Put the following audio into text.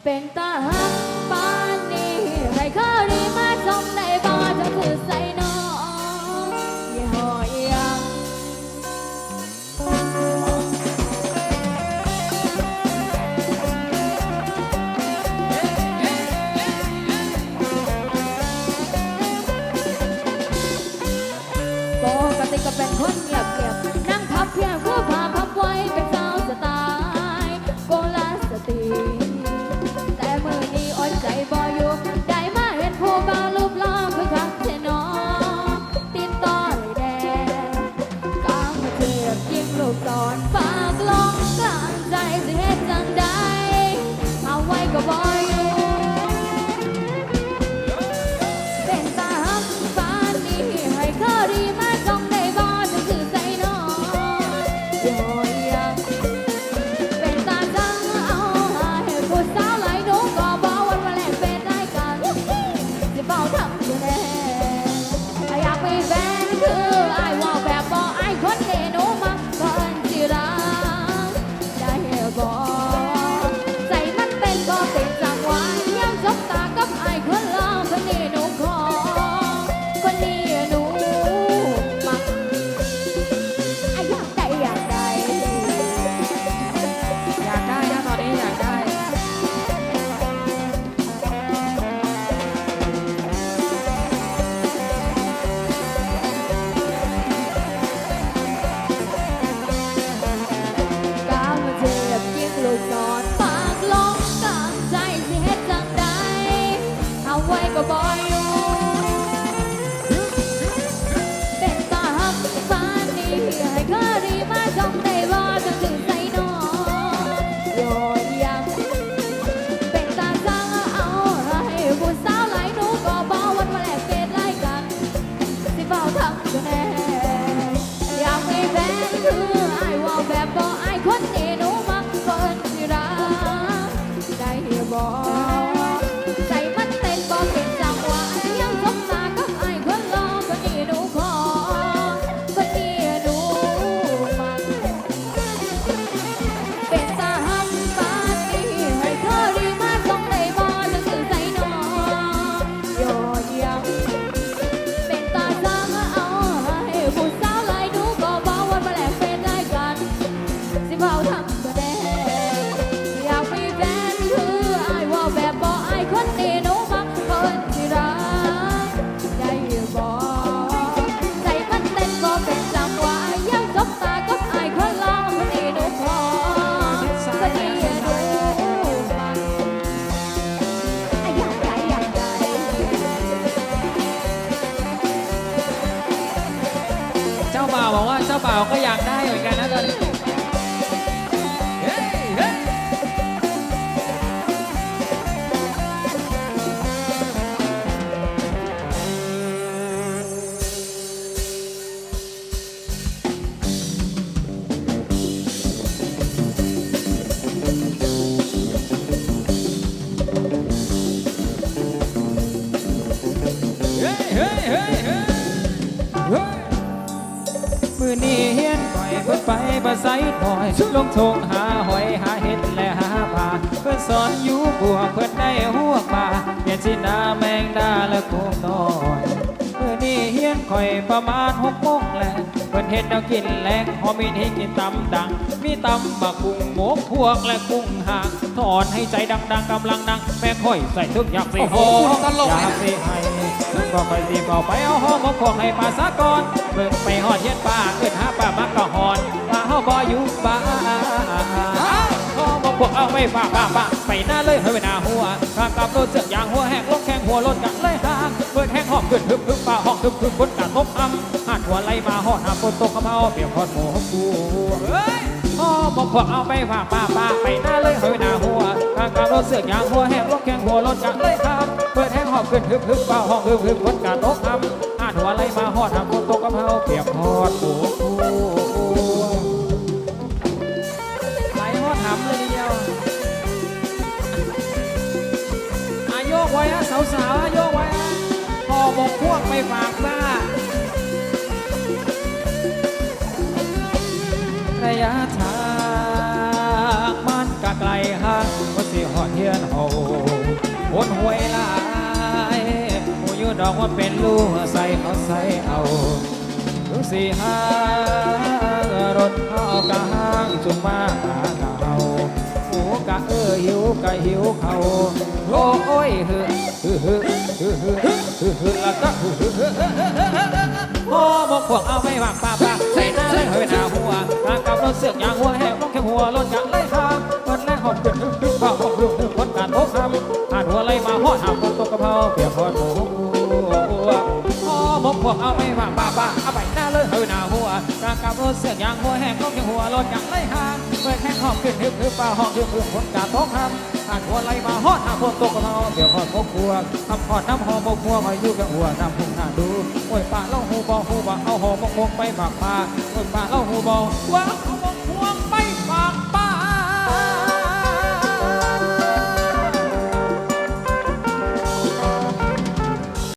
เป็นตาหักปานนี้ใครเคยดีมาจมในบ่อจะคือใส่น้องยี่ห้อยัง ปกติก็เป็นคนเงียบนั่งพับเพียงคู่พาพับไว้เป็นสาวสไตล์โกลาสตรีแต่มือนี้อ่อนใจบ่อยู่ได้มาเห็นผู้บ่าวรูปหล่อคือคักเทนอติดต่อเลยแดงกลางมาเทียบยิงลูกศรฝากลงกลางใจสิเฮ็ดจังใดเอาไว้ก็บ่อยู่เป็นตาหักปานนี้ให้เคยดีมาจงได้บ่จะคือใส่น้องโอ้ยยังเป็นตาจังเอาให้ผู้สาวหลายหนูก็บ่วันมาแลกเป็นได้กันสิเฝ้าทำอยู่แน่อยากมีแฟนคืออ้ายว่าแบบบ่อ้ายคนนี้หนูมักเพิ่นสิรักได้บ่ใจมันเป็นบ่เป็นจังหวะยังจบตากับอ้ายคนรอคนนี้หนูขอคนนี้หนูมักอยากได้อยากได้ อยากได้นะตอนนี้อยากได้กาวมาเจ็บยิงลูกศรปากลงกลางใจสิเฮ็ดจังใดเอาไว้ก็บ่อยู่เป็นตาหักปานนี้ให้เคยดีมาจงได้บ่จะถึงใส่น้องโยนยังเป็นตาจังเอาให้ผู้สาวหลายหนูก็บ่วันมาแลกเปลี่ยนรายกันสิเฝ้าทำอยู่แน่อยากมีแฟนคืออ้ายว่าแบบบ่อ้ายคนนี้หนูมักเพิ่นสิรักได้บ่ใจมันเต้นบ่เป็นจังหวะยังสบตากับอ้ายคนรอคนนี้หนูขอคนนี้หนูมักเป็นตาหักปานนี้ให้เธอดีมาจงได้บ่จะคือใจน้องโยนยังเป็นตาจังเอาให้ผู้สาวหลายหนูก็บ่วันมาแลกเป็นรายกันสิเฝ้าทำก็ได้อยากมีแฟนคืออ้ายว่าแบบบ่อ้ายคนนี้หนูมักเพิ่นสิรักได้บ่ใจมันเต้นบ่เป็นจังหวะยังจบตากับอ้ายคนรอคนนี้หนูขอคนนี้หนูมักอยากได้อยากได้ เจ้าบ่าวบอกว่าเจ้าบ่าวก็อยากได้เหมือนกันนะตอนนี้เฮ้ยเฮ้ยเฮ้ยเฮ้ยเฮ้ยเฮ้ยเฮ้ย มือนี้เฮียนก่อยเพิ่นไปบ่ใส่หน่อยลงทงหาหอยหาเห็ดและหาปลาเพิ่นสอนอยู่บัวเพิ่นได้หัวปลาเปลี่ยนสินาแมงดาและกุ้งน้อยมือนี้เฮียนข่อยประมาณ6 โมงแลงเพิ่นเฮ็ดแนวกินแรงหอมีให้กินตำดังมีตำบักกุ้งหมูพวกและกุ้งหางถอนให้ใจดังๆกำลังดังแม่ค่อยใส่ทุกอย่างสิโหอยากสิให้ก็ค่อยสิก็ไปเอาห้องมาของให้ปลาซะก่อนเบิ่งไปหอดเฮ็ดปลาเกิดหาปลามักก็หอนปลาเฮาบ่อยู่บ้านห้องมาพวกเอาไม่ฝากป้าไปหน้าเลยให้ไปหน้าหัวข้างกับรถเสือกยางหัวแหกลงแข้งหัวรถกันเลยห่างเปิดแห้งหอมขึ้นฮึบปลาห้องฮึบคนกะทบอ้ำหาดหัวไหลมาหอดหาฝนตกกระเพราเปียกหอดหมูกูเฮ้ยห้องมาพวกเอาไปฝากป้าไปหน้าเลยให้ไปหน้าหัวข้างกับรถเสือกยางหัวแหกลงแข้งหัวรถกันเลยห่างเปิดแห้งหอมขึ้นฮึบปลาห้องฮึบคนกะทบอ้ำหาดหัวไหลมาหอดหาฝนตกกระเพราเปียกหอดหมูกูไหลหอดหำเลยทีเดียวโยกไว้ฮะสาวๆโยกไว้ฮะพอบกพวกไปฝากบ้าระยะทางมันก็ไกลห ว่าสิหอดเฮียนเฮาคนหวยหลายผู้อยู่ดอกว่าเป็นลูกใส่เขาใส่เอาถึงสิหารถเอากะห้างจุงมาหากะเฮาหูกะหิวกะหิวเขาโอ้ยฮึแล้วก็พ่อบอกพวกเอาไม่วางป้าใส่หน้าเลยให้หน้าหัวกางกับรถเสือกยางหัวแหกต้องแค่หัวรถจักรเลยทางมันแรกหอบขึ้นข้าวหอบลุกคนการโต๊ะคำหาหัวเลยมาหอดหาคนตกกระเพราเปียกพอดหมูพ่อบอกพวกเอาไม่วางป้าเอาไปหน้าเลยให้หน้าหัวกางกับรถเสือกยางหัวแหกต้องแค่หัวรถจักรเลยทางเมื่อแค่หอบขึ้นป้าหอบคนการโต๊ะคำหาหัวเลยมาหอดหาคนตกกระเพราเปียกพอดหมูครัวทำพอดน้ำหอมครัวคอยอยู่กับหัวน้ำพุ่งหน้าดูโอ้ยป้าเล่าหูบอเอาหอมกไปหมักปลาโอ้ยป้าเล่าหูบอว้าว